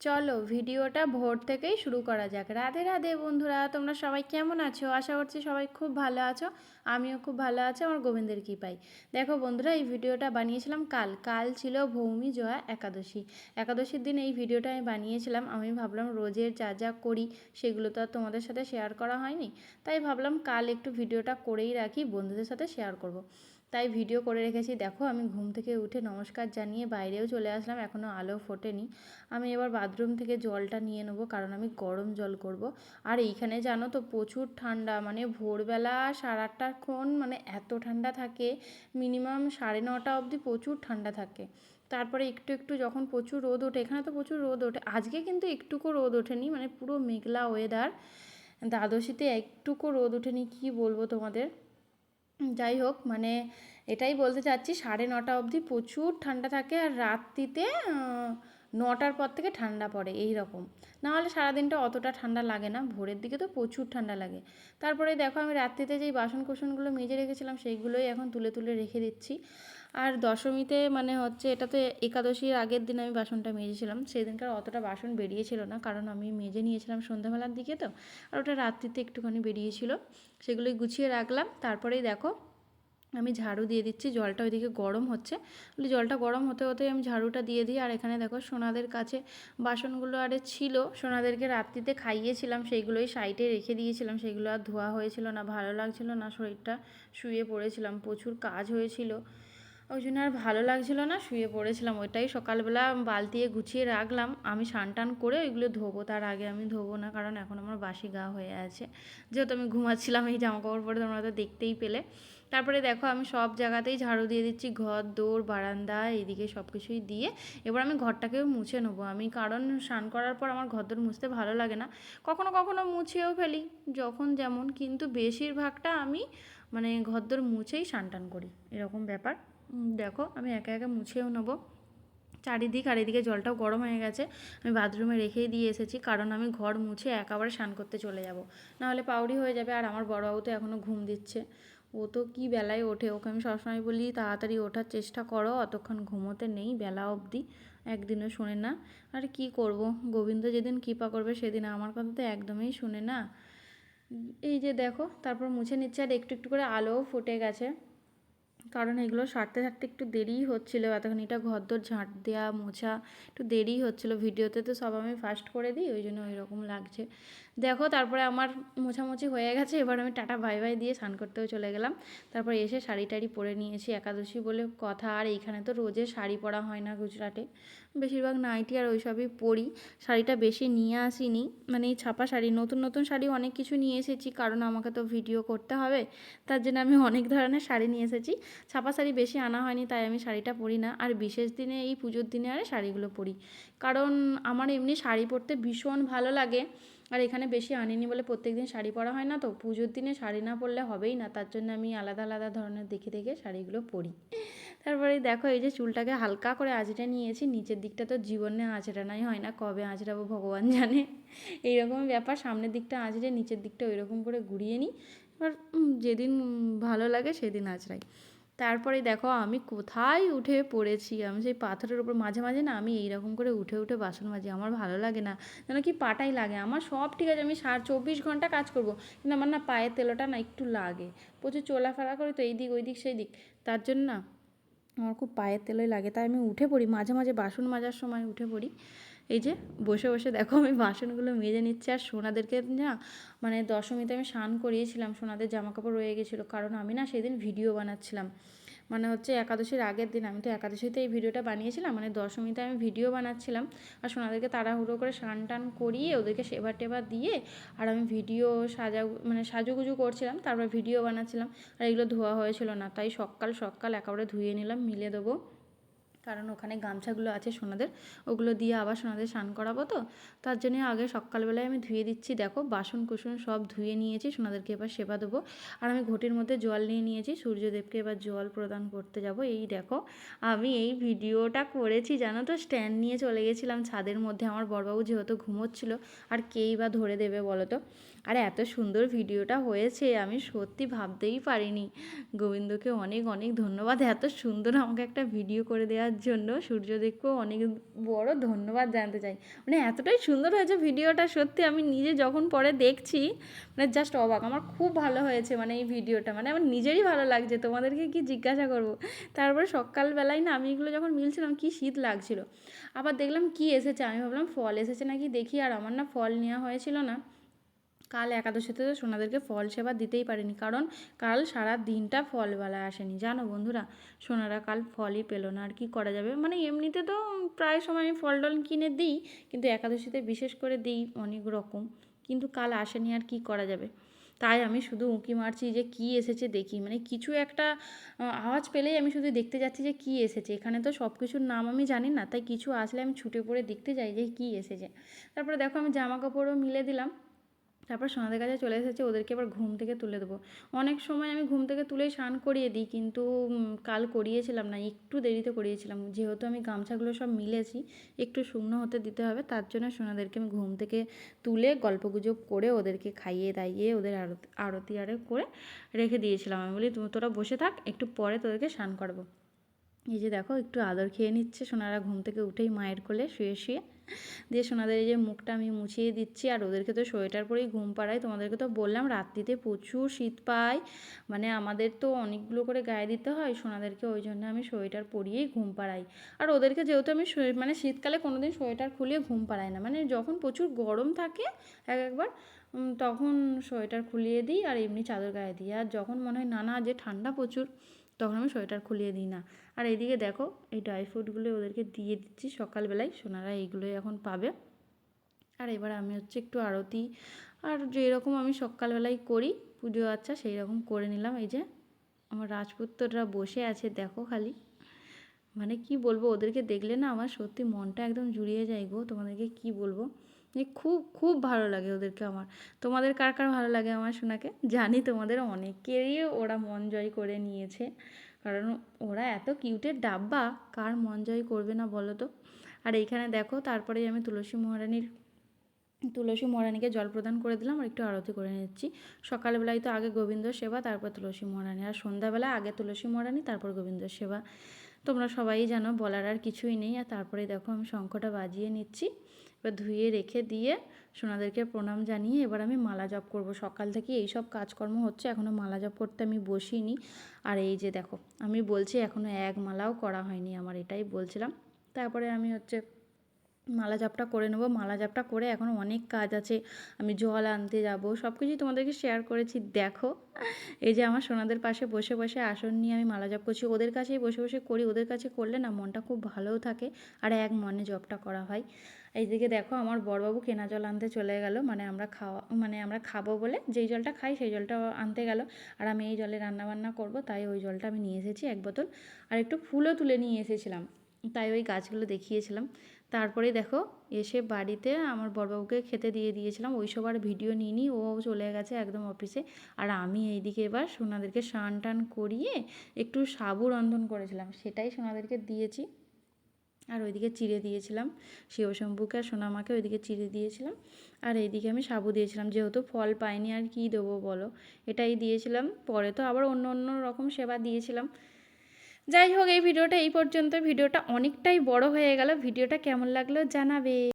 চলো ভিডিওটা ভোর থেকেই শুরু করা যাক। রাধে রাধে বন্ধুরা, তোমরা সবাই কেমন আছো? আশা করছি সবাই খুব ভালো আছো। আমিও খুব ভালো আছি আমার গোবিন্দের কৃপায়। দেখো বন্ধুরা, এই ভিডিওটা বানিয়েছিলাম কাল ছিল ভৌমি জয়া একাদশী। একাদশীর দিন এই ভিডিওটা আমি বানিয়েছিলাম। আমি ভাবলাম রোজের যা যা করি সেগুলো তো আর তোমাদের সাথে শেয়ার করা হয়নি, তাই ভাবলাম কাল একটু ভিডিওটা করেই রাখি, বন্ধুদের সাথে শেয়ার করব। তাই ভিডিও করে রেখেছি। দেখো আমি ঘুম থেকে উঠে নমস্কার জানিয়ে বাইরেও চলে আসলাম, এখনও আলো ফোটেনি। আমি এবার বাথরুম থেকে জলটা নিয়ে নেবো, কারণ আমি গরম জল করব। আর এইখানে জানো তো প্রচুর ঠান্ডা, মানে ভোরবেলা 8:30 মানে এত ঠান্ডা থাকে, মিনিমাম 9:30 অবধি প্রচুর ঠান্ডা থাকে। তারপরে একটু একটু যখন প্রচুর রোদ ওঠে, এখানে তো প্রচুর রোদ ওঠে, আজকে কিন্তু একটুকু রোদ ওঠেনি, মানে পুরো মেঘলা ওয়েদার। দ্বাদশীতে একটুকু রোদ ওঠেনি, কী বলবো তোমাদের। যাই হোক, মানে এটাই বলতে চাচ্ছি, 9:30 অবধি প্রচুর ঠান্ডা থাকে, আর রাত্রিতে 9টার পর থেকে ঠান্ডা পড়ে এই রকম। নাহলে সারাদিনটা অতটা ঠান্ডা লাগে না, ভোরের দিকে তো প্রচুর ঠান্ডা লাগে। তারপরে দেখো আমি রাত্রিতে যেই বাসন কোসনগুলো মেজে রেখেছিলাম সেইগুলোই এখন তুলে তুলে রেখে দিচ্ছি। আর দশমীতে মানে হচ্ছে, এটা তো একাদশীর আগের দিন আমি বাসনটা মেজেছিলাম, সেই দিনকার অতটা বাসন বেরিয়েছিল না, কারণ আমি মেজে নিয়েছিলাম সন্ধ্যাবেলার দিকে তো, আর ওটা রাত্রিতে একটুখানি বেরিয়েছিল, সেগুলোই গুছিয়ে রাখলাম। তারপরেই দেখো আমি ঝাড়ু দিয়ে দিচ্ছি, জলটা ওইদিকে গরম হচ্ছে, বলি জলটা গরম হতে হতেই আমি ঝাড়ুটা দিয়ে দিই। আর এখানে দেখো সোনাদের কাছে বাসনগুলো আরে ছিল, সোনাদেরকে রাত্রিতে খাইয়েছিলাম, সেইগুলোই সাইডে রেখে দিয়েছিলাম, সেইগুলো আর ধোয়া হয়েছিল না, ভালো লাগছিল না শরীরটা, শুয়ে পড়েছিলাম, প্রচুর কাজ হয়েছিল, ওই জন্য আর ভালো লাগছিল না, শুয়ে পড়েছিলাম। ওইটাই সকালবেলা বালতিয়ে গুছিয়ে রাখলাম, আমি স্নান টান করে ওইগুলো ধোবো, তার আগে আমি ধোবো না, কারণ এখন আমার বাসি গা হয়ে আছে, যেহেতু আমি ঘুমাচ্ছিলাম এই জামাকাপড় পরে, তোমরা তো দেখতেই পেলে। তারপরে দেখো আমি সব জায়গাতেই ঝাড়ু দিয়ে দিচ্ছি, ঘর দৌড় বারান্দা এইদিকে সব কিছুই দিয়ে এবার আমি ঘরটাকেও মুছে নেবো আমি, কারণ স্নান করার পর আমার ঘর দৌড় মুছতে ভালো লাগে না। কখনো কখনো মুছেও ফেলি, যখন যেমন, কিন্তু বেশিরভাগটা আমি মানে ঘর দৌড় মুছেই স্নান টান করি, এরকম ব্যাপার। দেখো আমি একে একে মুছেও নেবো চারিদিক, আর এদিকে জলটাও গরম হয়ে গেছে, আমি বাথরুমে রেখেই দিয়ে এসেছি, কারণ আমি ঘর মুছে একেবারে স্নান করতে চলে যাব, নাহলে পাউরি হয়ে যাবে। আর আমার বড়বাবু তো এখনও ঘুম দিচ্ছে, ও তো কী বেলায় ওঠে, ওকে আমি সবসময় বলি তাড়াতাড়ি ওঠার চেষ্টা করো, অতক্ষণ ঘুমোতে নেই বেলা অবধি, একদিনও শোনে না। আর কি করব, গোবিন্দ যেদিন কৃপা করবে সেদিন, আমার কথা তো একদমই শুনে না। এই যে দেখো, তারপর মুছে নিচ্ছে, আর একটু একটু করে আলোও ফুটে গেছে, কারণ এগুলো সারতে সারতে একটু দেরিই হচ্ছিলো, এতক্ষণ এটা ঘরদোর ঝাঁট দেওয়া মোছা একটু দেরিই হচ্ছিলো, ভিডিওতে তো সব আমি ফাস্ট করে দিই, ওই জন্য ওই রকম লাগছে। দেখো তারপরে আমার মোছামুছি হয়ে গেছে, এবার আমি টাটা বাই বাই দিয়ে স্নান করতেও চলে গেলাম। তারপর এসে শাড়ি টাড়ি পরে নিয়েছি, একাদশী বলে কথা, আর এইখানে তো রোজে শাড়ি পরা হয় না গুজরাটে, বেশিরভাগ নাইটি আর ওইসবই পরি। শাড়িটা বেশি নিয়ে আসিনি, মানে এই ছাপা শাড়ি, নতুন নতুন শাড়ি অনেক কিছু নিয়ে এসেছি, কারণ আমাকে তো ভিডিও করতে হবে, তার জন্য আমি অনেক ধরনের শাড়ি নিয়ে এসেছি। ছাপা শাড়ি বেশি আনা হয়নি, তাই আমি শাড়িটা পরি না, আর বিশেষ দিনে এই পুজোর দিনে আরে শাড়িগুলো পরি, কারণ আমার এমনি শাড়ি পরতে ভীষণ ভালো লাগে। আর এখানে বেশি আনিনি বলে প্রত্যেক দিন শাড়ি পরা হয় না, তো পুজোর দিনে শাড়ি না পরলে হবেই না, তার জন্য আমি আলাদা আলাদা ধরনের দেখে দেখে শাড়িগুলো পরি। তারপরে দেখো এই যে চুলটাকে হালকা করে আঁচড়ে নিয়েছি, নিচের দিকটা তো জীবনে আঁচড়ানোই হয় না, কবে আঁচড়াবো ভগবান জানে, এইরকম ব্যাপার। সামনের দিকটা আঁচড়ে নিচের দিকটা ওইরকম করে ঘুরিয়ে নিই, এবার যেদিন ভালো লাগে সেদিন আঁচড়াই। তারপরে দেখো আমি কোথায় উঠে পড়েছি, আমি সেই পাথরের উপর মাঝে মাঝে না আমি এইরকম করে উঠে উঠে বাসন মাজি, আমার ভালো লাগে না, যেন কি পাটাই লাগে। আমার সব ঠিক আছে, আমি 24 ঘন্টা কাজ করব, কিন্তু আমার না পায়ের তেলোটা না একটু লাগে, প্রচুর চলাফেরা করি তো এই দিক ওই দিক সেই দিক, তার জন্য না আমার খুব পায়ের তেলোই লাগে, তাই আমি উঠে পড়ি মাঝে মাঝে, বাসন মাজার সময় উঠে পড়ি। এই যে বসে বসে দেখো আমি বাসনগুলো মেজে নিচ্ছি, আর সোনাদেরকে না মানে দশমীতে আমি স্নান করিয়েছিলাম, সোনাদের জামাকাপড় রয়ে গেছিলো, কারণ আমি না সেদিন ভিডিও বানাচ্ছিলাম, মানে হচ্ছে একাদশীর আগের দিন, আমি তো একাদশীতে এই ভিডিওটা বানিয়েছিলাম, মানে দশমীতে আমি ভিডিও বানাচ্ছিলাম, আর সোনাদেরকে তাড়াহুড়ো করে স্নান টান করিয়ে ওদেরকে সেবা টেবা দিয়ে, আর আমি ভিডিও মানে সাজুগুজু করছিলাম, তারপর ভিডিও বানাচ্ছিলাম, আর এগুলো ধোয়া হয়েছিল না, তাই সকাল সকাল একেবারে ধুয়ে নিলাম, মিলে দেবো, কারণ ওখানে গামছাগুলো আছে সোনাদের, ওগুলো দিয়ে আবার সোনাদের স্নান করাবো, তো তার জন্য আগে সকালবেলায় আমি ধুয়ে দিচ্ছি। দেখো বাসন কুসন সব ধুয়ে নিয়েছি, সোনাদেরকে এবার সেবা দেবো, আর আমি ঘটির মধ্যে জল নিয়ে নিয়েছি, সূর্যদেবকে এবার জল প্রদান করতে যাব। এই দেখো আমি এই ভিডিওটা করেছি জানো তো, স্ট্যান্ড নিয়ে চলে গেছিলাম ছাদের মধ্যে, আমার বড়বাবু যেহেতু ঘুমোচ্ছিল, আর কেই বা ধরে দেবে বলো তো, আর এত সুন্দর ভিডিওটা হয়েছে আমি সত্যি ভাবতেই পারিনি। গোবিন্দকে অনেক অনেক ধন্যবাদ এত সুন্দর আমাকে একটা ভিডিও করে দেওয়ার নেওয়ার জন্য সূর্যদেবকেও অনেক বড় ধন্যবাদ জানাতে চাই। মানে এতটাই সুন্দর হয়েছে ভিডিওটা, সত্যি আমি নিজে যখন পরে দেখছি মানে জাস্ট অবাক। আমার খুব ভালো হয়েছে মানে এই ভিডিওটা, মানে আমার নিজেরই ভালো লাগছে, তোমাদেরকে কি জিজ্ঞাসা করব। তারপরে সকালবেলায় না আমি এগুলো যখন মিলছিলাম কি শীত লাগছিল, আবার দেখলাম কি এসেছে, আমি ভাবলাম ফল এসেছে নাকি দেখি, আর আমার না ফল নেওয়া হয়েছিল না। কাল একাদশীতে তো সোনাদেরকে ফল সেবা দিতেই পারিনি, কারণ কাল সারা দিনটা ফলবেলা আসেনি জানো বন্ধুরা। সোনারা কাল ফলই পেলো না, আর কি করা যাবে। মানে এমনিতে তো প্রায় সময় আমি ফল টল কিনে দিই, কিন্তু একাদশীতে বিশেষ করে দিই অনেক রকম, কিন্তু কাল আসেনি, আর কি করা যাবে। তাই আমি শুধু উঁকি মারছি যে কি এসেছে দেখি, মানে কিছু একটা আওয়াজ পেলেই আমি শুধু দেখতে যাচ্ছি যে কি এসেছে। এখানে তো সব কিছুর নাম আমি জানি না, তাই কিছু আসলে আমি ছুটে পড়ে দেখতে যাই যে কি এসেছে। তারপরে দেখো আমি জামা কাপড়ও মিলে দিলাম, তারপর সোনাদের কাছে চলে এসেছে, ওদেরকে এবার ঘুম থেকে তুলে দেবো। অনেক সময় আমি ঘুম থেকে তুলেই স্নান করিয়ে দিই, কিন্তু কাল করিয়েছিলাম না, একটু দেরিতে করিয়েছিলাম, যেহেতু আমি গামছাগুলো সব মিলেছি একটু শুকনো হতে দিতে হবে, তার জন্য সোনাদেরকে আমি ঘুম থেকে তুলে গল্পগুজব করে ওদেরকে খাইয়ে দাইয়ে ওদের আরতি করে রেখে দিয়েছিলাম। আমি বলি তোরা বসে থাক, একটু পরে তোদেরকে স্নান করাবো। এই যে দেখো একটু আদর খেয়ে নিচ্ছে সোনারা ঘুম থেকে উঠেই মায়ের কোলে শুয়ে শুয়ে। দিয়ে সোনাদের এই যে মুখটা আমি মুছিয়ে দিচ্ছি, আর ওদেরকে তো সোয়েটার পরেই ঘুম পাড়াই। তোমাদেরকে তো বললাম রাত্রিতে প্রচুর শীত পায়, মানে আমাদের তো অনেকগুলো করে গায়ে দিতে হয় সোনাদেরকে, ওই জন্য আমি সোয়েটার পরিয়েই ঘুম পাড়াই। আর ওদেরকে যেহেতু আমি মানে শীতকালে কোনো দিন সোয়েটার খুলিয়ে ঘুম পাড়াই না, মানে যখন প্রচুর গরম থাকে একবার তখন সোয়েটার খুলিয়ে দিই, আর এমনি চাদর গায়ে দিই। আর যখন মনে হয় না না যে ঠান্ডা প্রচুর, তখন আমি সোয়েটার খুলিয়ে দিই না। আর এইদিকে দেখো এই ড্রাই ফ্রুটগুলো ওদেরকে দিয়ে দিচ্ছি সকালবেলায়, সোনারা এইগুলোই এখন পাবে। আর এবার আমি হচ্ছে একটু আরতি আর যেরকম আমি সকালবেলায় করি পুজো আচ্ছা সেই রকম করে নিলাম। এই যে আমার রাজপুত্ররা বসে আছে দেখো খালি, মানে কি বলবো, ওদেরকে দেখলে না আমার সত্যি মনটা একদম জুড়িয়ে যায় গো, তোমাদেরকে কি বলবো, যে খুব খুব ভালো লাগে ওদেরকে আমার। তোমাদের কার কার ভালো লাগে আমার সোনাকে, জানি তোমাদের অনেকেরই ওরা মন জয় করে নিয়েছে, কারণ ওরা এত কিউটের ডাব্বা, কার মন জয় করবে না বলো তো। আর এইখানে দেখো তারপরেই আমি তুলসী মহারানীকে জল প্রদান করে দিলাম, আর একটু আরতি করে নিচ্ছি। সকালবেলায় তো আগে গোবিন্দ সেবা, তারপর তুলসী মহারানী, আর সন্ধ্যাবেলা আগে তুলসী মহারানী তারপর গোবিন্দ সেবা। তোমরা সবাই জানো, বলার আর কিছুই নেই। আর তারপরে দেখো আমি শঙ্খটা বাজিয়ে নিচ্ছি, এবার ধুয়ে রেখে দিয়ে সোনাদেরকে প্রণাম জানিয়ে এবার আমি মালা জপ করব। সকাল থেকে এইসব কাজকর্ম হচ্ছে, এখনও মালা জপ করতে আমি বসিনি। আর এই যে দেখো আমি বলছি এখনও এক মালাও করা হয়নি আমার, এটাই বলছিলাম। তারপরে আমি হচ্ছে মালা জাপটা করে নেবো, মালা জাপটা করে এখনও অনেক কাজ আছে, আমি জল আনতে যাব, সব কিছুই তোমাদেরকে শেয়ার করেছি। দেখো এই যে আমার সোনাদের পাশে বসে বসে আসন নিয়ে আমি মালা জপ করছি, ওদের কাছেই বসে বসে করি, ওদের কাছে করলে না মনটা খুব ভালোও থাকে, আর এক মনে জপটা করা হয়। এইদিকে দেখো আমার বড়বাবু কেনা জল আনতে চলে গেল, মানে আমরা খাবো বলে যেই জলটা খাই সেই জলটা আনতে গেল, আর আমি এই জলে রান্নাবান্না করব, তাই ওই জলটা আমি নিয়ে এসেছি এক বোতল, আর একটু ফুলও তুলে নিয়ে এসেছিলাম, তাই ওই গাছগুলো দেখিয়েছিলাম। তারপরে দেখো এসে বাড়িতে আমার বড়বাবুকে খেতে দিয়ে দিয়েছিলাম, ওই সব আর ভিডিও নিইনি, ও চলে গেছে একদম অফিসে। আর আমি এইদিকে এবার সোনাদেরকে স্নান টান করিয়ে একটু সাবু রন্ধন করেছিলাম, সেটাই সোনাদেরকে দিয়েছি। আর ওইদিকে চিড়ে দিয়েছিলাম শিবশম্ভুকে আর সোনামাকে, ওইদিকে চিড়ে দিয়েছিলাম, আর এইদিকে আমি সাবু দিয়েছিলাম, যেহেতু ফল পাইনি আর কী দেবো বলো, এটাই দিয়েছিলাম। পরে তো আবার অন্য অন্য রকম সেবা দিয়েছিলাম। যাই হোক এই ভিডিওটা এই পর্যন্ত, ভিডিওটা অনেকটাই বড় হয়ে গেল, ভিডিওটা কেমন লাগলো জানাবে।